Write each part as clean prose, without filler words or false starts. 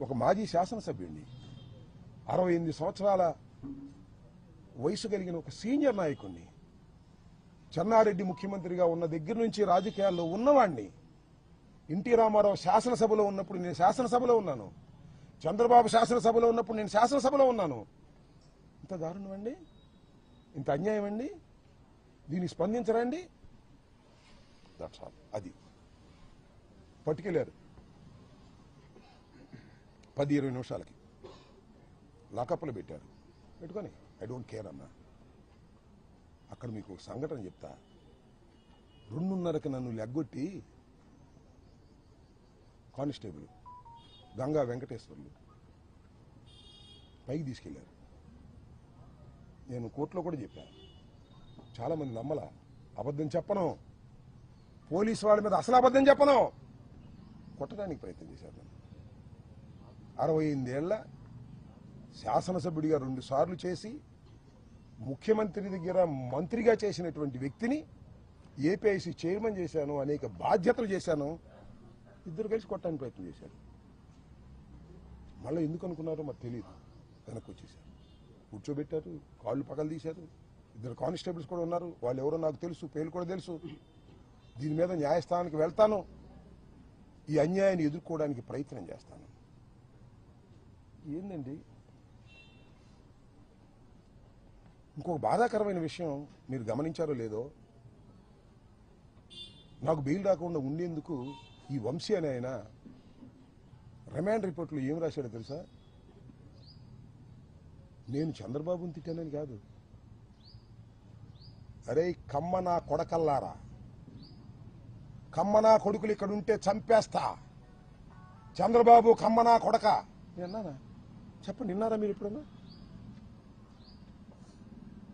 ఒక మాజీ శాసనసభ్యుడిని, 68 సంవత్సరాల వయసు కలిగిన ఒక సీనియర్ నాయకుడిని, చెన్నారెడ్డి ముఖ్యమంత్రిగా ఉన్న దగ్గర నుంచి రాజకీయాల్లో ఉన్నవాడిని, ఎన్టీ రామారావు శాసనసభలో ఉన్నప్పుడు నేను శాసనసభలో ఉన్నాను, చంద్రబాబు శాసనసభలో ఉన్నప్పుడు నేను శాసనసభలో ఉన్నాను. ఇంత దారుణం అండి, ఇంత అన్యాయం అండి, దీన్ని స్పందించరండి. That's all. అది పట్టుకెళ్ళారు 10-20 నిమిషాలకి లాకప్లో పెట్టారు. పెట్టుకొని ఐ డోంట్ కేర్ అన్నా. అక్కడ మీకు ఒక సంఘటన చెప్తా. 2:30కి నన్ను లెగ్గొట్టి కానిస్టేబుల్ గంగా వెంకటేశ్వర్లు పైకి తీసుకెళ్లారు. నేను కోర్టులో కూడా చెప్పాను, చాలా మంది నమ్మల. అబద్ధం చెప్పను, పోలీసు వాళ్ళ మీద అసలు అబద్ధం చెప్పను. కొట్టడానికి ప్రయత్నం చేశారు నన్ను. 68 ఏళ్ల శాసనసభ్యుడిగా 2 సార్లు చేసి ముఖ్యమంత్రి దగ్గర మంత్రిగా చేసినటువంటి వ్యక్తిని ఏపీఐసీ చైర్మన్ చేశాను, అనేక బాధ్యతలు చేశాను. ఇద్దరు కలిసి కొట్టడానికి ప్రయత్నం చేశారు. మళ్ళీ ఎందుకు అనుకున్నారో మాకు తెలియదు. వెనక్కి వచ్చేసారు, కూర్చోబెట్టారు, కాళ్ళు పగలు తీశారు. 2 కానిస్టేబుల్స్ కూడా ఉన్నారు. వాళ్ళు ఎవరో నాకు తెలుసు, పేర్లు కూడా తెలుసు. దీని మీద న్యాయస్థానానికి వెళ్తాను, ఈ అన్యాయాన్ని ఎదుర్కోవడానికి ప్రయత్నం చేస్తాను. ఏందండి ఇంకొక బాధాకరమైన విషయం మీరు గమనించారో లేదో, నాకు బెయిల్ రాకుండా ఉండేందుకు ఈ వంశీ అనే ఆయన రిమాండ్ రిపోర్ట్లో ఏం రాశాడో తెలుసా? నేను చంద్రబాబుని తిట్టానని కాదు, అరే కమ్మ నా కొడకల్లారా, కమ్మ నా కొడుకులు ఇక్కడ ఉంటే చంపేస్తా, చంద్రబాబు కమ్మ నా కొడక. నేను అన్నానా? చెప్పండి, విన్నారా మీరు ఎప్పుడన్నా?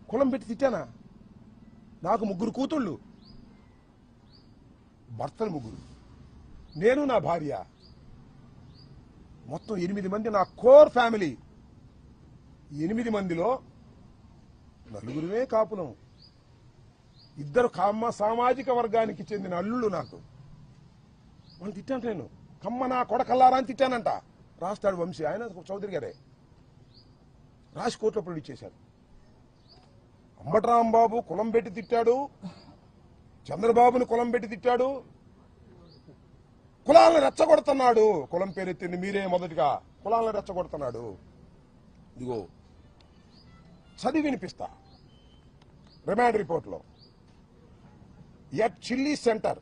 కులం పెట్టి తిట్టానా? నాకు 3 కూతుళ్ళు, భర్తలు 3, నేను నా భార్య, మొత్తం 8 మంది నా కోర్ ఫ్యామిలీ. 8 మందిలో 4 కాపులం, 2 కమ్మ సామాజిక వర్గానికి చెందిన అల్లుళ్ళు నాకు. వాళ్ళు తిట్టాను, నేను కమ్మ నా కొడకల్లారా అని తిట్టానంట. రాస్తాడు వంశీ, ఆయన చౌదరి గారే రాసి కోర్టులో ప్రొడ్యూస్ చేశారు. అంబటి రాంబాబు కులం పెట్టి తిట్టాడు, చంద్రబాబుని కులం పెట్టి తిట్టాడు, కులాలను రెచ్చగొడుతున్నాడు. కులం పేరెత్తింది మీరే మొదటిగా, కులాలను రెచ్చగొడుతున్నాడు. ఇదిగో చదివి వినిపిస్తా. రిమాండ్ రిపోర్ట్లో, at chilli centre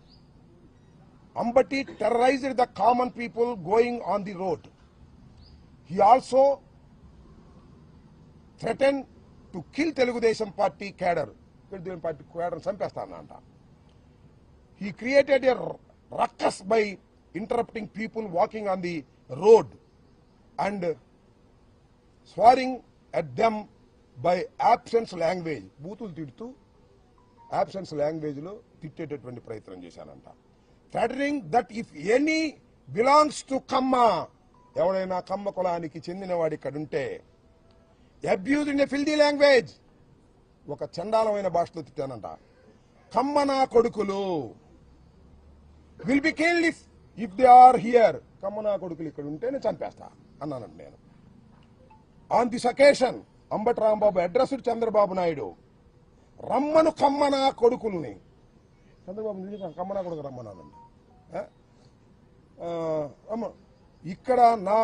Ambati terrorised the common people going on the road. He also threatened to kill Telugudesam Party cadre. Telugudesam Party cadre చంపేస్తానంట. He created a ruckus by interrupting people walking on the road and swearing at them by absence language. బూతులు తిడుతూ absence language లో తిట్టేటటువంటి ప్రయత్నం చేశానంట. Threatening that if any belongs to Kamma, ఎవడైనా కమ్మ కులానికి చెందినవాడు ఇక్కడ ఉంటే, abuse in a filthy language, ఒక చండాలమైన భాషలో తిట్టానంట. కమ్మ నా కొడుకులు will be killed if they are here. కమ్మ నా కొడుకులు ఇక్కడ ఉంటే నేను చంపేస్తా అన్నానంట నేను. On this occasion Ambati Rambabu addressed Chandrababu Naidu, రమ్మను కమ్మ నా కొడుకులని. చంద్రబాబు నిజంగా కమ్మ నా కొడుకు రమ్మన్నానండి. ఇక్కడ నా